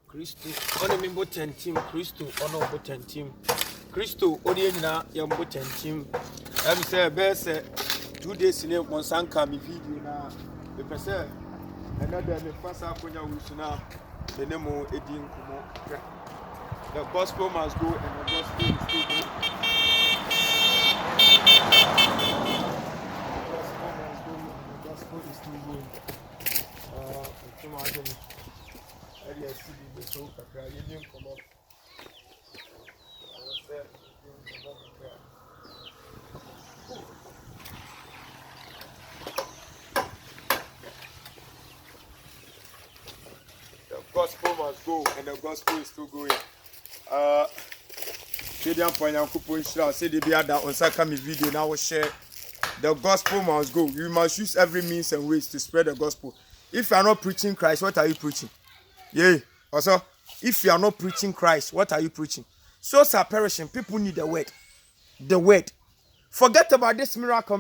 Christo, on a button team, Christo, on a button team. Christo, Odiana, young button team. I say, best 2 days in it, one sanka me video now. The person, another the first half when you now, the name of Edin Kumo. The gospel must go and the gospel is still going. The gospel is still going. The gospel must go and the gospel is still going. Say the other on Sakami video now share. The gospel must go. You must use every means and ways to spread the gospel. If you are not preaching Christ, what are you preaching? Yeah. Also, if you are not preaching Christ, what are you preaching? Souls are perishing. People need the word. The word. Forget about this miracle.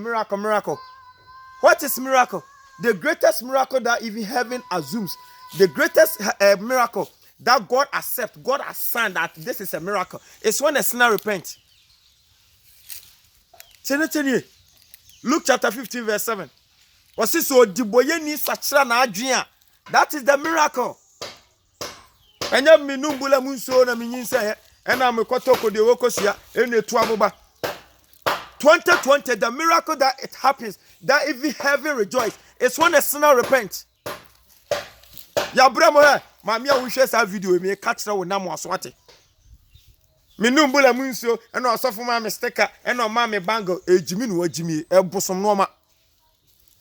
What is miracle? The greatest miracle that even heaven assumes. The greatest miracle that God accepts, God has signed that this is a miracle. It's when a sinner repents. Luke chapter 15 verse 7. That is the miracle. And I'm Minumbula Munso and Mininsa, and I'm a Kotoko de Wokosia in the Tuamoba. 2020, the miracle that it happens, that even heaven rejoice, it's when a sinner repents. Yabramo, Mamia wishes a video with me, catch her with Namo Swati. Minumbula Munso, and also for my mistake, and no mammy bango, a Jimmy, a bosom norma.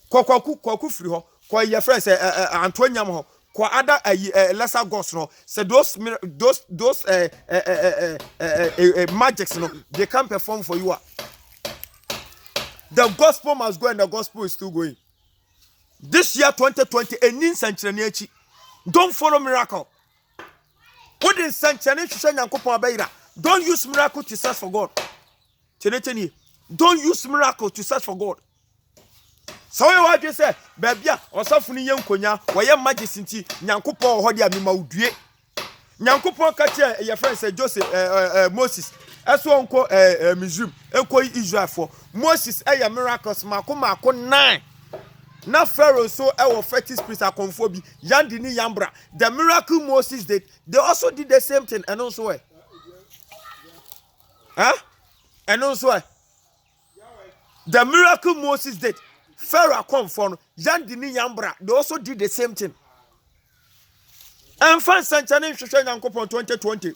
Kwaku friho kwa your friends Antonia kwa other lesser gods no say those magics no they can't perform for you. The gospel must go and the gospel is still going. This year 2020 enin century don't follow miracle. Put in century don't use miracle to search for God. Don't use miracle to search for God. So what you say, baby, or something young konya, why your majesty, Nyankupo, Hodia Mimaudie. Nyankupo catcher, your friend said Joseph Moses, as one call Mizum, Israel for Moses, miracles, Makuma, 9. Now Pharaoh so our fetish priest are conforming, Yandini Yambra. The miracle Moses did, they also did the same thing, and also, and also, the miracle Moses did. Pharaoh come from Yandini Yambra. They also did the same thing. And France Sanchez 2020.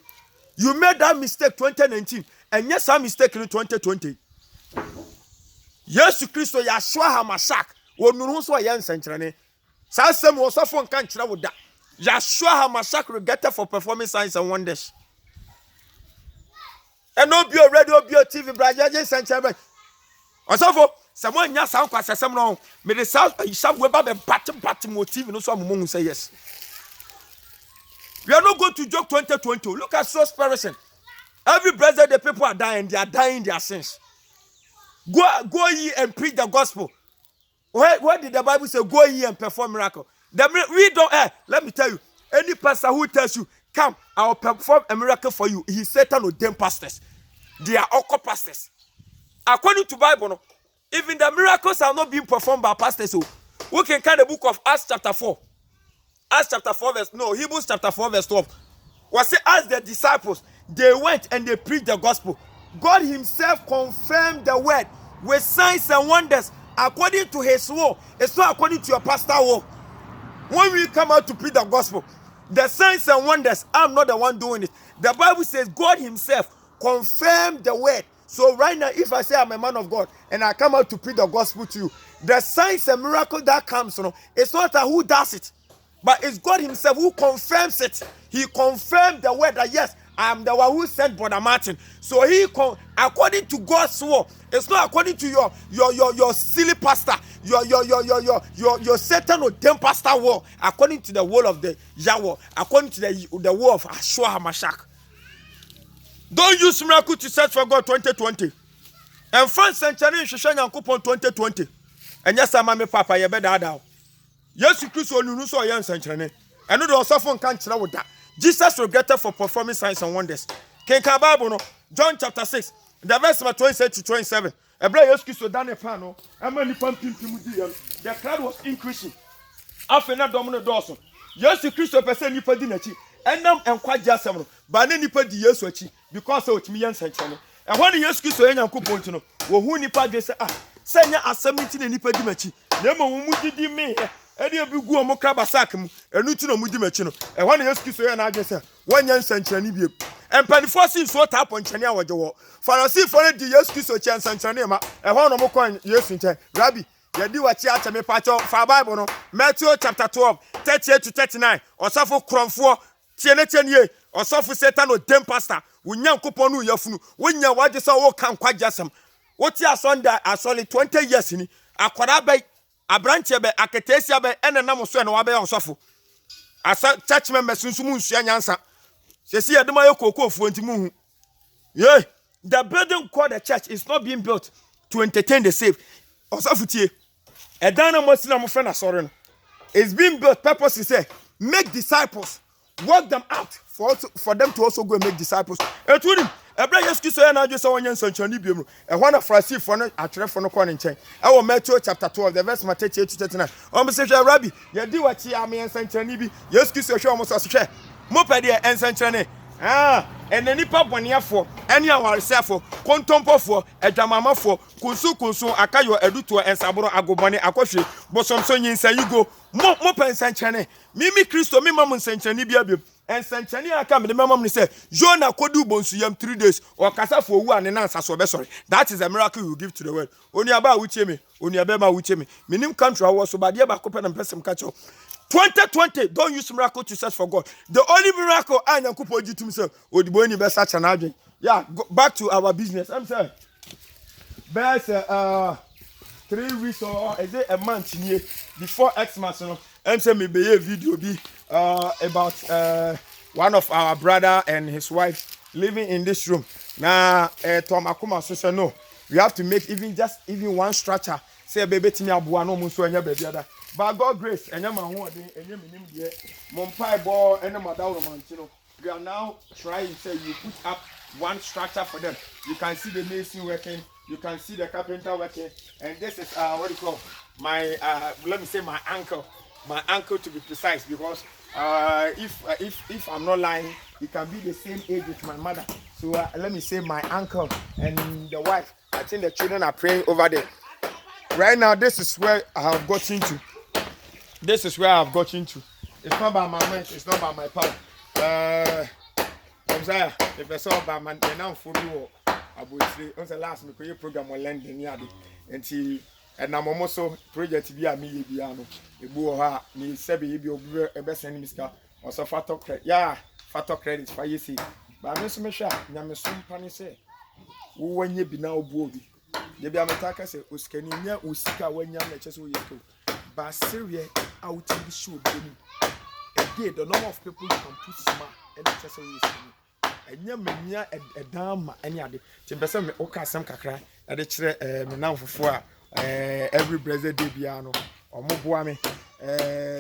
You made that mistake 2019, and yes, some mistake in 2020. Yes, Christo Yashua Hamashak. Wo nuru so yan Sanchez. Sasem was so fun kan kira with that. Yashua Hamashak regretted for performing signs and wonders. And no be radio, be TV, Braja Sanchez. Also, someone nya sound kwase sem no me the south we ba be battle motive no so amon say yes. We are not going to joke 2020. Look at souls perishing. Every brother the people are dying, they are dying their sins. Go ye and preach the gospel. Where did the Bible say go ye and perform miracle? We don't let me tell you, any pastor who tells you come I'll perform a miracle for you, he's Satan or them pastors. They are all pastors. According to Bible, no, even the miracles are not being performed by pastors. So we can count the book of Acts chapter 4. Acts chapter 4 Hebrews chapter 4 verse 12. Was it as the disciples, they went and they preached the gospel. God himself confirmed the word with signs and wonders according to his will. It's not according to your pastor will. When we come out to preach the gospel, the signs and wonders, I'm not the one doing it. The Bible says God himself confirmed the word. So right now, if I say I'm a man of God and I come out to preach the gospel to you, the signs and miracle that comes, it's not who does it, but it's God himself who confirms it. He confirmed the word that yes, I am the one who sent Brother Martin. So according to God's word, it's not according to your silly pastor, your Satan or them pastor word. According to the word of the Yahweh, according to the word of Yeshua HaMashiach. Don't use miracle to search for God 2020. And France century Shishanya coupon 2020. And yes, I'm a papa, you better down. Yes, you Christ, you so young century. And no, the phone can't with that. Jesus regretted for performing signs and wonders. King Bible no, John chapter 6, the verse 26 to 27. The crowd was increasing. After na domino dawson. Yesu Christo pese nipa di nachi. Enam enkwaje asem no. Ba ne nipa di Yesu achi because o timi yen sanche no. E ho ne Yesu Christo yen yankopon ti no. Wo hu nipa de se senya asem ti ne nipa di machi. Na ma wo mu didi me. E de bi gu o mo kraba sak mu. Enu ti no mu di machi no. E ho ne Yesu Christo yen na age se wonya sanche ni bi. Empanifo sin so tap on chene awoje wo. Pharisee for ne di Yesu Christo chen sanche ne ma. E ho no mo kon Yesu nche. Rabbi Yadi wachi acha me pacho fa Bible no Matthew chapter 12 38 to 39 osafo kromfo tiene osafo Satan o dem pastor wunyankopon no yafunu wonya waje sa wo kan kwajesem woti asonda asoli 20 years ni akwara bai abranche bai aketesia bai enenam so na wabe osafo asa church members nsumu nsua nyansa sesi yedema yokokofu ntimu hu yeah the building called the church is not being built to entertain the saved osafo tie Edana Mosina Mufena Soren is being built. Purpose is say make disciples, work them out for them to also go and make disciples. And to him, Ebra Yesu so na just one sanchani biemu. E one of Pharisee for no atref for no kon nchen. E wo Matthew chapter 12 the verse 38 to 39. Omo se hwe Rabbi, ye di wachi ame sanchani bi. Yesu so hwe omo so hwe. Mo pede ensanchani. And the nipa boniafo, any awaresefo, kontompofo, edwamamafo, kunsu akayo eduto ensaboro agobone akohwe bosomso nyinsa yigo mo pensanchane mimi Kristo mi mamun sanchane biabem ensanchane aka me mamam ni say Jonah kodu bonsu yam 3 days or kasafo owu ane na nsaso be sorry. That is a miracle you give to the world. Oni aba wuche me, oni abema wuche me. Minim country awo so bade ba kope na person catch 2020, don't use miracle to search for God. The only miracle I am going to himself. Odiboni be such an agent. Yeah, go back to our business. I'm saying, best 3 weeks or is it a month here before Xmas? I'm saying maybe a video be about one of our brother and his wife living in this room. Now, Tom Akuma said no. We have to make even one structure. Say baby to me abuwa no muso enya baby ada. By God grace, enya ma ho odin enya minim de mompai bo enya madawo romantino. We are now trying say you put up one structure for them. You can see the mason working, you can see the carpenter working, and this is what do you call my let me say my uncle to be precise, because if I'm not lying, he can be the same age with my mother. So let me say my uncle and the wife. I think the children are praying over there. Right now, this is where I have got into. This is where I've got into. It's not by my mind, it's not by my power. I'm sorry, if it's all by my now for you, I would say, on the last program on London Yard. And I'm also project via me, Biano. The Boa, me, Sebi, a best enemy scar, or so fatal credit. Yeah, fatal credits for you see. But I'm so much, Yamasum Panise. When you be now booby. The Biamataka say, Uskania, Usika, when young lectures will you. But Syria out in the show. Again, the number of people can put smart and the chess will see. And young men, a dam, any other. Timbasam, Oka, some cacra, at the chair, now for 4. Every brother de Biano or Mobuame,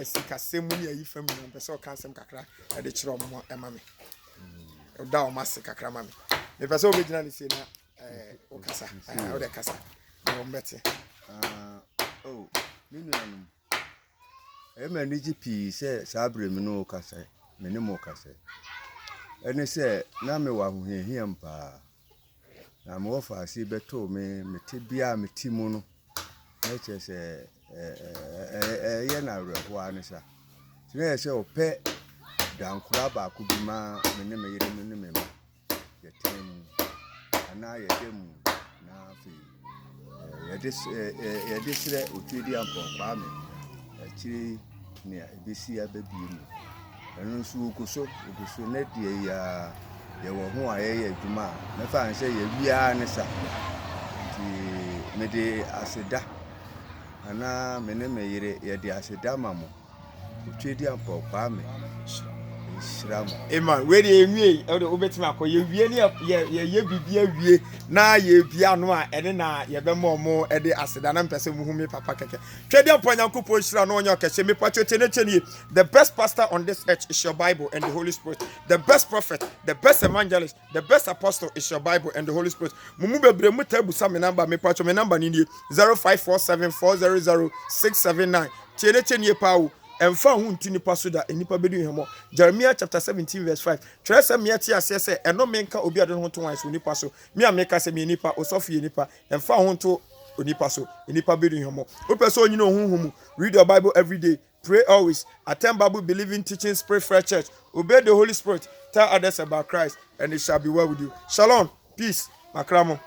Sika Semunia, you from the so can some cacra at the chair of Mammy. Down Massacre Mammy. If I saw originally say, Okasa, I would have Casa. No matter. Oh, Minion. MNGP said Sabri Mino Casa, Minimo Casa. And they said, Namewa who hear him pa. I'm off, I see beto me, Tibia, me Timono. Nature say, Yana, Juanessa. Today I say, pet down Crabba could be my name, your team. And now you're dim now. This Utidian for farming, actually near BC baby. And so, net the who I hear Juma. Never and say, we are Nessa. Mede Aseda. And now, Meneme, ye the Aseda Mammo. Utidian for farming. Shram. Amen. Where the me, or the Obetimako, ye be wie, na ye piano, and na ye be more at the acid and person who me papa keke. Trade up on your couple shran on your cash, me patch the best pastor on this earth is your Bible and the Holy Spirit. The best prophet, the best evangelist, the best apostle is your Bible and the Holy Spirit. Mumube bremu tebu sa me number, me patch me number ni 0547400679. Chene pau. And found who to nipa so that nipa bedu hemo. Jeremiah chapter 17 verse 5. Trust me at ya say and no menka obi adon ho to wan so nipa so. Me ameka say me nipa osofi nipa and found who to nipa so nipa bedu hemo. Ope so nyino huhumu. Read your Bible every day. Pray always. Attend Bible believing teaching Spirit Fresh Church. Obey the Holy Spirit. Tell others about Christ and it shall be well with you. Shalom. Peace. Makramo.